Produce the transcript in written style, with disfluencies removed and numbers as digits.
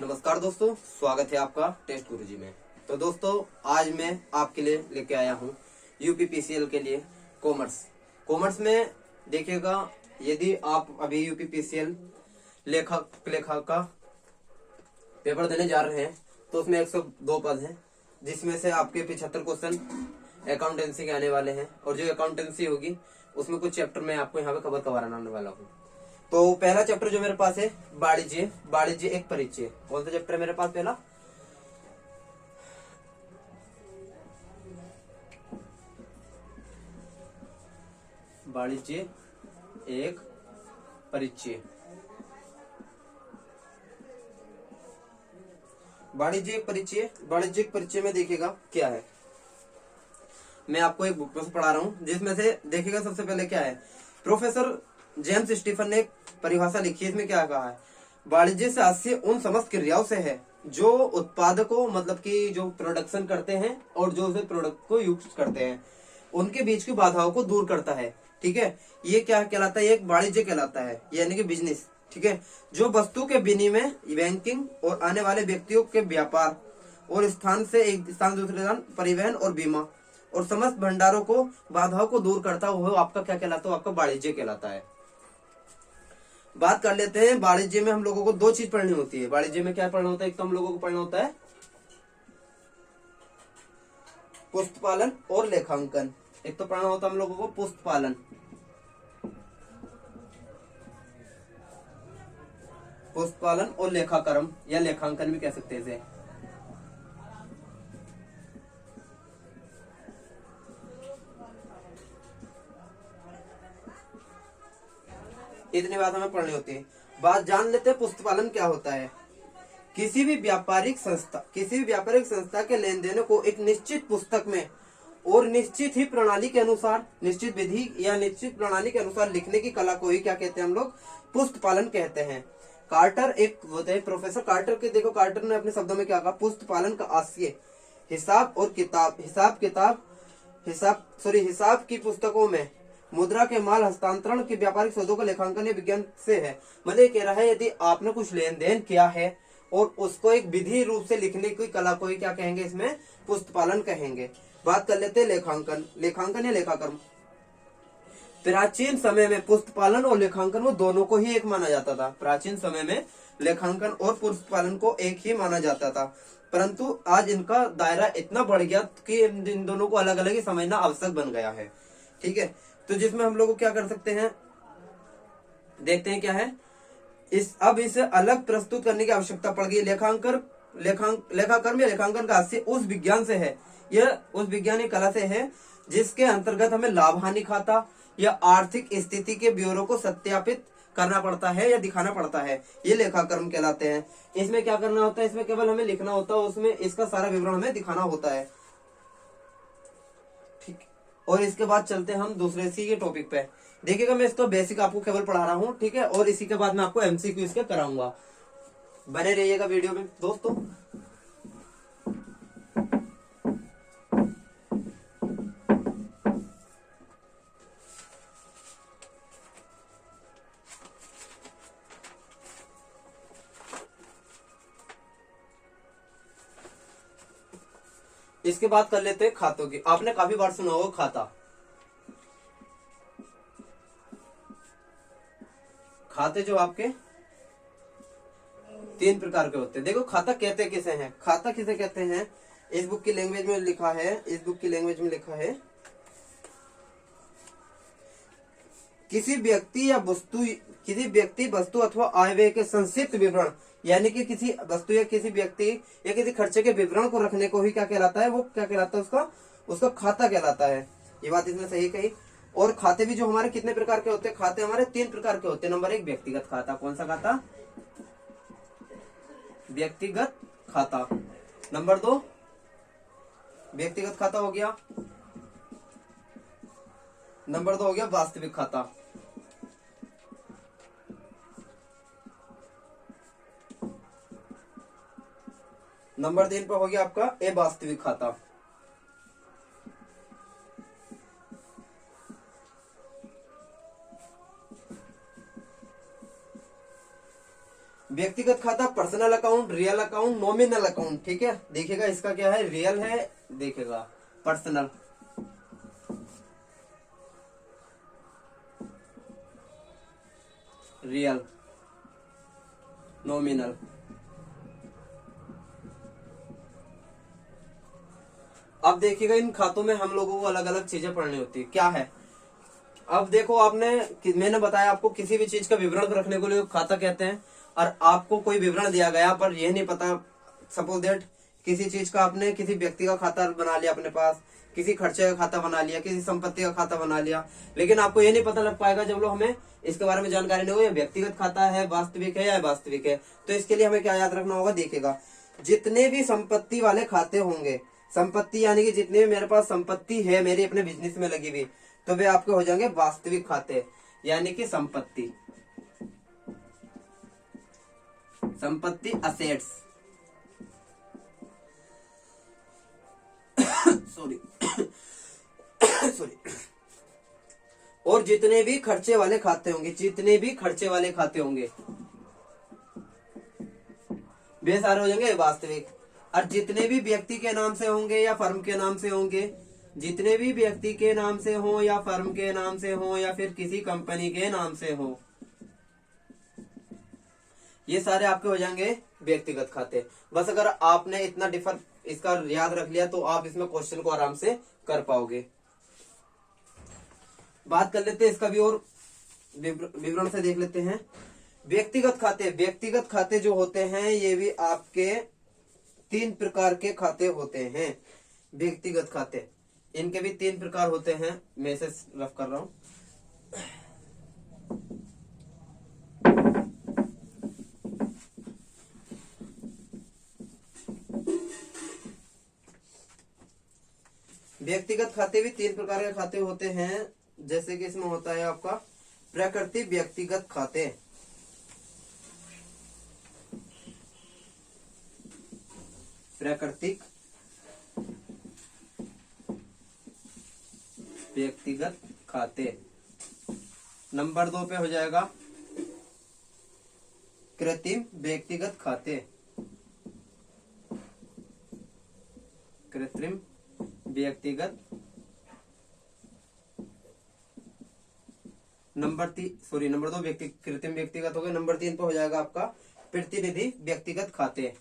नमस्कार दोस्तों, स्वागत है आपका टेस्ट गुरुजी में। तो दोस्तों, आज मैं आपके लिए लेके आया हूँ यूपीपीसीएल के लिए कॉमर्स में देखिएगा, यदि आप अभी यूपीपीसीएल लेखा का पेपर देने जा रहे हैं तो उसमें 102 पद हैं, जिसमें से आपके 75 क्वेश्चन अकाउंटेंसी के आने वाले हैं। और जो अकाउंटेंसी होगी उसमें कुछ चैप्टर मैं आपको यहाँ पे कवर कराने वाला हूँ। तो पहला चैप्टर जो मेरे पास है वाणिज्य एक परिचय। कौन सा चैप्टर है मेरे पास? पहला वाणिज्य एक परिचय। वाणिज्य एक परिचय में देखिएगा क्या है। मैं आपको एक बुक में से पढ़ा रहा हूँ, जिसमें से देखिएगा सबसे पहले क्या है। प्रोफेसर जेम्स स्टीफन ने एक परिभाषा लिखी है। इसमें क्या कहा है? वाणिज्य शास्त्र उन समस्त क्रियाओं से है जो उत्पादकों मतलब कि जो प्रोडक्शन करते हैं और जो उसे प्रोडक्ट को यूज करते हैं, उनके बीच की बाधाओं को दूर करता है। ठीक है, ये क्या कहलाता है? एक वाणिज्य कहलाता है, यानी कि बिजनेस। ठीक है, जो वस्तु के विनिमय, बैंकिंग और आने वाले व्यक्तियों के व्यापार और स्थान से एक स्थान दूसरे स्थान, परिवहन और बीमा और समस्त भंडारों को बाधाओं को दूर करता हो, आपका क्या कहलाता है? आपका वाणिज्य कहलाता है। बात कर लेते हैं। वाणिज्य में हम लोगों को दो चीज पढ़नी होती है। वाणिज्य में क्या पढ़ना होता है? एक तो हम लोगों को पढ़ना होता है पुस्तपालन और लेखांकन। एक तो पढ़ना होता है हम लोगों को पुस्तपालन और लेखाकर्म या लेखांकन भी कह सकते हैं इसे। इतनी बात हमें पढ़नी होती है। बात जान लेते हैं पुस्तपालन क्या होता है। किसी भी व्यापारिक संस्था के लेन देन को एक निश्चित पुस्तक में और निश्चित ही प्रणाली के अनुसार, निश्चित विधि या निश्चित प्रणाली के अनुसार लिखने की कला को ही क्या कहते हैं? हम लोग पुस्तपालन कहते हैं। कार्टर एक होते हैं, प्रोफेसर कार्टर के, देखो कार्टर ने अपने शब्दों में क्या कहा? पुस्तपालन का आशय हिसाब की पुस्तकों में मुद्रा के माल हस्तांतरण के व्यापारिक सौदों का लेखांकन विज्ञान से है। मतलब ये कह रहा है, यदि आपने कुछ लेन देन किया है और उसको एक विधि रूप से लिखने की कला को ही क्या कहेंगे? इसमें पुस्तपालन कहेंगे। बात कर लेते हैं लेखांकन या लेखाकर्म। प्राचीन समय में पुस्तपालन और लेखांकन वो दोनों को ही एक माना जाता था। प्राचीन समय में लेखांकन और पुस्तपालन को एक ही माना जाता था, परंतु आज इनका दायरा इतना बढ़ गया कि इन दोनों को अलग अलग ही समझना आवश्यक बन गया है। ठीक है, तो जिसमें हम लोग क्या कर सकते हैं, देखते हैं क्या है। इसे अलग प्रस्तुत करने की आवश्यकता पड़ गई। लेखाकर्म या लेखांकन का आशय उस विज्ञान से है, यह उस वैज्ञानिक कला से है जिसके अंतर्गत हमें लाभ हानि खाता या आर्थिक स्थिति के ब्यौरे को सत्यापित करना पड़ता है या दिखाना पड़ता है। ये लेखाकर्म कहलाते हैं। इसमें क्या करना होता है? इसमें केवल हमें लिखना होता है, उसमें इसका सारा विवरण हमें दिखाना होता है। ठीक, और इसके बाद चलते हैं हम दूसरे इसी के टॉपिक पे। देखिएगा, मैं इसको बेसिक आपको केवल पढ़ा रहा हूँ, ठीक है, और इसी के बाद मैं आपको एमसीक्यू इसके कराऊंगा। बने रहिएगा वीडियो में दोस्तों। इसके बाद कर लेते हैं खातों की। आपने काफी बार सुना होगा खाता। खाते जो आपके 3 प्रकार के होते हैं। देखो, खाता कहते किसे हैं? खाता किसे कहते हैं? इस बुक की लैंग्वेज में लिखा है, किसी व्यक्ति वस्तु अथवा आय व्यय के संक्षिप्त विवरण, यानी कि किसी वस्तु या किसी व्यक्ति या किसी खर्चे के विवरण को रखने को ही क्या कहलाता है? वो क्या कहलाता है? उसका खाता कहलाता है। ये बात इसने सही कही। और खाते भी जो हमारे कितने प्रकार के होते हैं? खाते हमारे 3 प्रकार के होते हैं। नंबर 1 व्यक्तिगत खाता। कौन सा खाता? व्यक्तिगत खाता। नंबर 2 व्यक्तिगत खाता हो गया। नंबर 2 हो गया वास्तविक खाता। नंबर 3 पर हो गया आपका अवास्तविक खाता। व्यक्तिगत खाता, personal account, real account, nominal account. ठीक है, देखिएगा इसका क्या है, रियल है, देखिएगा पर्सनल, रियल, नॉमिनल। अब देखिएगा इन खातों में हम लोगों को अलग अलग चीजें पढ़नी होती है। क्या है, अब देखो मैंने बताया आपको किसी भी चीज का विवरण रखने के लिए खाता कहते हैं, और आपको कोई विवरण दिया गया पर यह नहीं पता, सपोज दैट किसी चीज का आपने किसी व्यक्ति का खाता बना लिया अपने पास, किसी खर्चे का खाता बना लिया, किसी संपत्ति का खाता बना लिया, लेकिन आपको ये नहीं पता लग पाएगा जब लोग हमें इसके बारे में जानकारी नहीं हो, ये व्यक्तिगत खाता है, वास्तविक है या वास्तविक है। तो इसके लिए हमें क्या याद रखना होगा, देखिएगा जितने भी संपत्ति वाले खाते होंगे, संपत्ति यानी कि जितने भी मेरे पास संपत्ति है मेरी अपने बिजनेस में लगी हुई, तो वे आपके हो जाएंगे वास्तविक खाते, यानी कि संपत्ति, संपत्ति असेट्स। Sorry sorry. और जितने भी खर्चे वाले खाते होंगे, जितने भी खर्चे वाले खाते होंगे वे सारे हो जाएंगे वास्तविक। और जितने भी व्यक्ति के नाम से होंगे या फर्म के नाम से होंगे, जितने भी व्यक्ति के नाम से हो या फर्म के नाम से हो या फिर किसी कंपनी के नाम से हो, ये सारे आपके हो जाएंगे व्यक्तिगत खाते। बस अगर आपने इतना डिफर इसका याद रख लिया तो आप इसमें क्वेश्चन को आराम से कर पाओगे। बात कर लेते हैं इसका भी और विवरण से देख लेते हैं। व्यक्तिगत खाते, व्यक्तिगत खाते जो होते हैं ये भी आपके 3 प्रकार के खाते होते हैं। व्यक्तिगत खाते, इनके भी 3 प्रकार होते हैं, मैं इसे रफ कर रहा हूं। व्यक्तिगत खाते भी 3 प्रकार के खाते होते हैं, जैसे कि इसमें होता है आपका प्राकृतिक व्यक्तिगत खाते, प्राकृतिक व्यक्तिगत खाते। नंबर 2 पे हो जाएगा कृत्रिम व्यक्तिगत खाते, कृत्रिम व्यक्तिगत। नंबर 2 कृत्रिम व्यक्तिगत हो गया। नंबर 3 पे हो जाएगा आपका प्रतिनिधि व्यक्तिगत खाते।